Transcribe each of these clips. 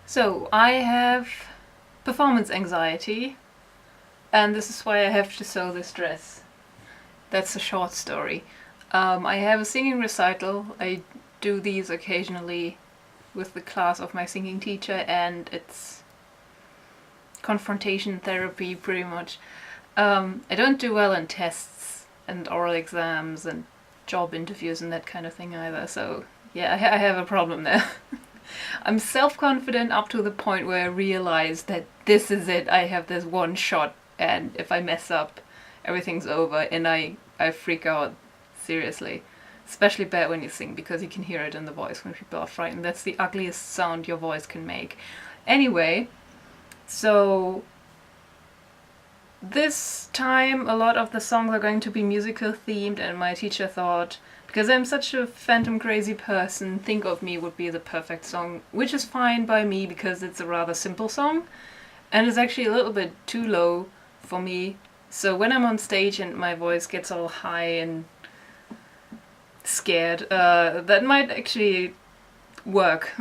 So, I have performance anxiety, and this is why I have to sew this dress. That's a short story. I have a singing recital. I do these occasionally with the class of my singing teacher, and it's confrontation therapy pretty much. I don't do well in tests and oral exams and job interviews and that kind of thing either, so yeah, I have a problem there. I'm self-confident up to the point where I realize that this is it, I have this one shot, and if I mess up, everything's over, and I freak out, seriously. Especially bad when you sing, because you can hear it in the voice when people are frightened. That's the ugliest sound your voice can make. Anyway, so this time a lot of the songs are going to be musical themed, and my teacher thought, because I'm such a Phantom crazy person, Think of Me would be the perfect song, which is fine by me because it's a rather simple song, and it's actually a little bit too low for me. So when I'm on stage and my voice gets all high and scared, that might actually work.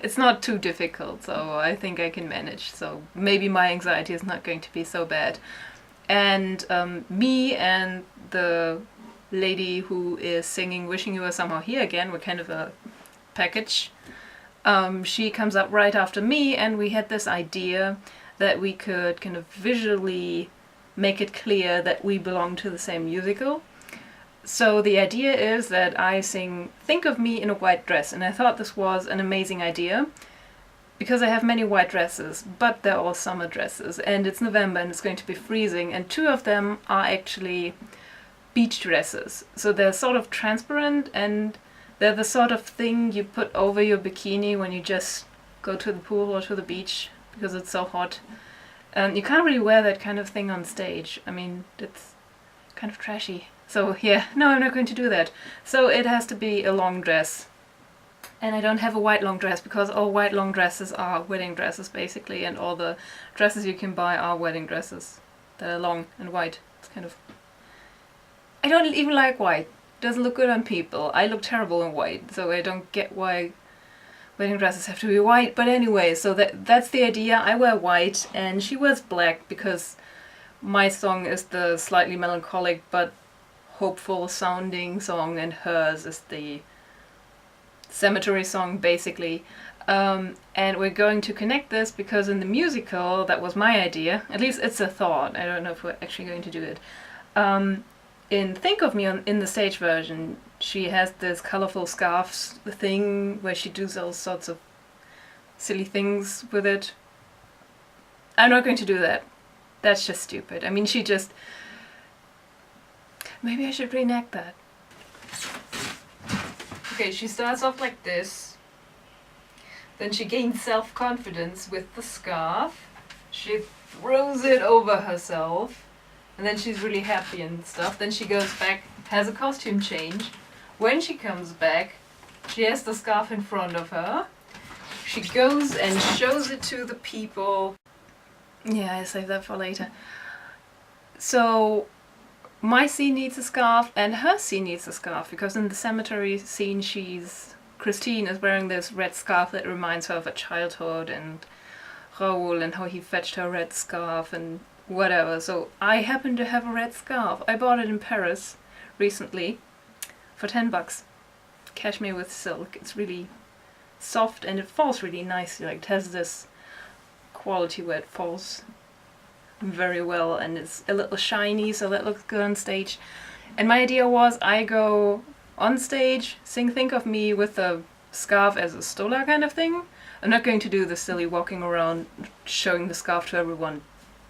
It's not too difficult, so I think I can manage. So maybe my anxiety is not going to be so bad. And me and the lady who is singing Wishing You Were Somehow Here Again, we're kind of a package. She comes up right after me, and we had this idea that we could kind of visually make it clear that we belong to the same musical. So the idea is that I sing Think of Me in a white dress, and I thought this was an amazing idea because I have many white dresses, but they're all summer dresses, and it's November and it's going to be freezing, and two of them are actually beach dresses. So they're sort of transparent, and they're the sort of thing you put over your bikini when you just go to the pool or to the beach because it's so hot. And you can't really wear that kind of thing on stage. I mean, it's kind of trashy. So yeah, no, I'm not going to do that. So it has to be a long dress. And I don't have a white long dress because all white long dresses are wedding dresses basically, and all the dresses you can buy are wedding dresses that are long and white. It's kind of... I don't even like white. It doesn't look good on people. I look terrible in white, so I don't get why wedding dresses have to be white. But anyway, so that's the idea. I wear white and she wears black because my song is the slightly melancholic but hopeful sounding song, and hers is the cemetery song basically. And we're going to connect this because in the musical, that was my idea, at least it's a thought, I don't know if we're actually going to do it. In Think of Me, in the stage version, she has this colorful scarf thing where she does all sorts of silly things with it. I'm not going to do that. That's just stupid. I mean, she just... Maybe I should reenact that. Okay, she starts off like this. Then she gains self-confidence with the scarf. She throws it over herself. And then she's really happy and stuff. Then she goes back, has a costume change. When she comes back, she has the scarf in front of her. She goes and shows it to the people. Yeah, I save that for later. So my scene needs a scarf and her scene needs a scarf, because in the cemetery scene Christine is wearing this red scarf that reminds her of her childhood and Raoul and how he fetched her red scarf and whatever. So I happen to have a red scarf. I bought it in Paris recently for $10. Cashmere with silk. It's really soft and it falls really nicely. Like, it has this quality where it falls very well and it's a little shiny, so that looks good on stage. And my idea was I go on stage, sing Think of Me with a scarf as a stola kind of thing. I'm not going to do the silly walking around showing the scarf to everyone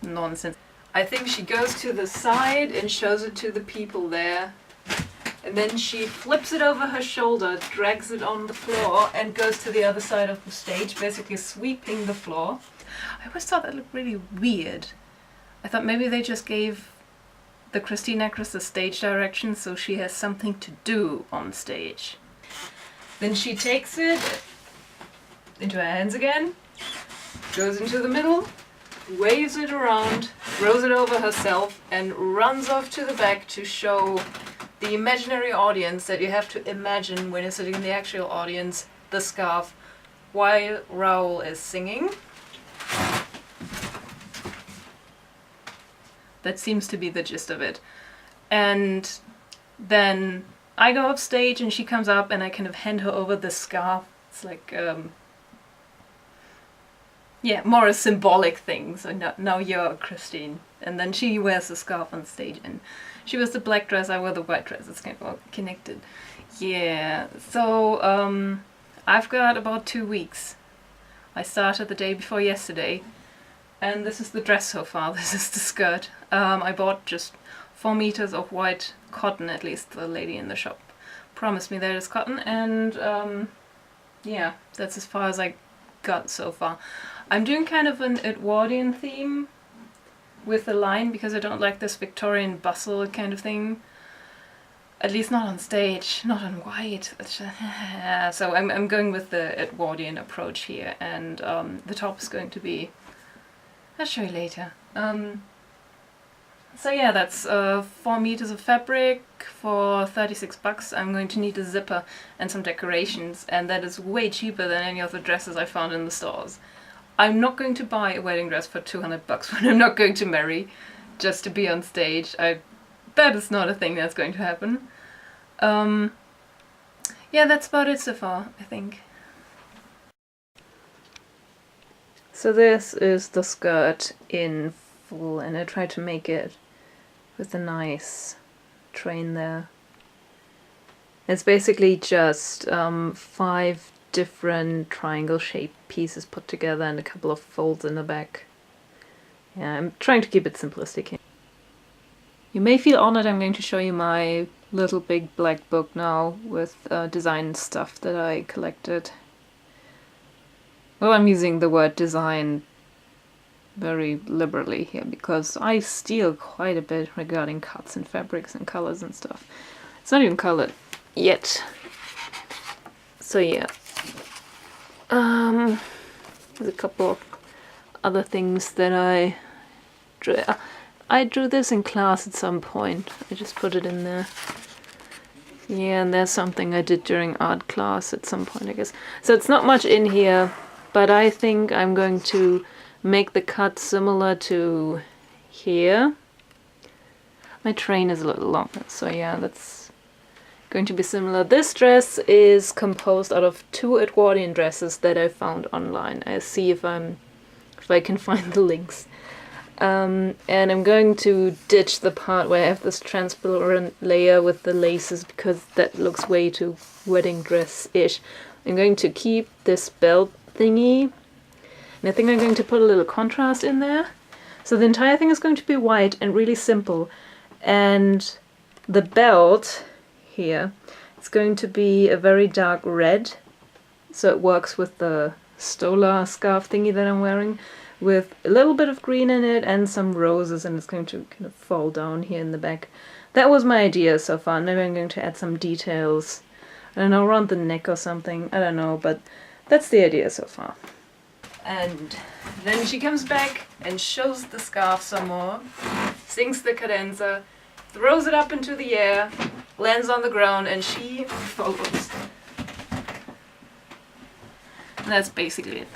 nonsense. I think she goes to the side and shows it to the people there, and then she flips it over her shoulder, drags it on the floor and goes to the other side of the stage, basically sweeping the floor. I always thought that looked really weird. I thought maybe they just gave the Christine actress the stage direction so she has something to do on stage. Then she takes it into her hands again, goes into the middle, waves it around, throws it over herself, and runs off to the back to show the imaginary audience that you have to imagine when you're sitting in the actual audience, the scarf while Raoul is singing. That seems to be the gist of it. And then I go up stage and she comes up and I kind of hand her over the scarf. It's like, yeah, more a symbolic thing. So now you're Christine. And then she wears the scarf on stage and she wears the black dress, I wear the white dress. It's kind of all connected. Yeah, so I've got about 2 weeks. I started the day before yesterday. And this is the dress so far, this is the skirt. I bought just 4 meters of white cotton, at least the lady in the shop promised me that it's cotton, and yeah, that's as far as I got so far. I'm doing kind of an Edwardian theme with the line because I don't like this Victorian bustle kind of thing. At least not on stage, not on white. So I'm going with the Edwardian approach here, and the top is going to be... I'll show you later. So yeah, that's 4 meters of fabric for 36 bucks. I'm going to need a zipper and some decorations, and that is way cheaper than any of the dresses I found in the stores. I'm not going to buy a wedding dress for 200 bucks when I'm not going to marry, just to be on stage. That is not a thing that's going to happen. Yeah, that's about it so far, I think. So this is the skirt in full, and I tried to make it with a nice train there. It's basically just 5 different triangle-shaped pieces put together and a couple of folds in the back. Yeah, I'm trying to keep it simplistic here. You may feel honored I'm going to show you my little big black book now with design stuff that I collected. Well, I'm using the word design very liberally here because I steal quite a bit regarding cuts and fabrics and colors and stuff. It's not even colored yet. So yeah. There's a couple of other things that I drew. I drew this in class at some point. I just put it in there. Yeah, and there's something I did during art class at some point, I guess. So it's not much in here. But I think I'm going to make the cut similar to here. My train is a little longer, so yeah, that's going to be similar. This dress is composed out of 2 Edwardian dresses that I found online. I'll see if I can find the links. And I'm going to ditch the part where I have this transparent layer with the laces because that looks way too wedding dress-ish. I'm going to keep this belt thingy, and I think I'm going to put a little contrast in there. So the entire thing is going to be white and really simple, and the belt here is going to be a very dark red, so it works with the Stola scarf thingy that I'm wearing, with a little bit of green in it and some roses, and it's going to kind of fall down here in the back. That was my idea so far. Maybe I'm going to add some details, I don't know, around the neck or something, I don't know, but that's the idea so far. And then she comes back and shows the scarf some more, sings the cadenza, throws it up into the air, lands on the ground, and she follows. And that's basically it.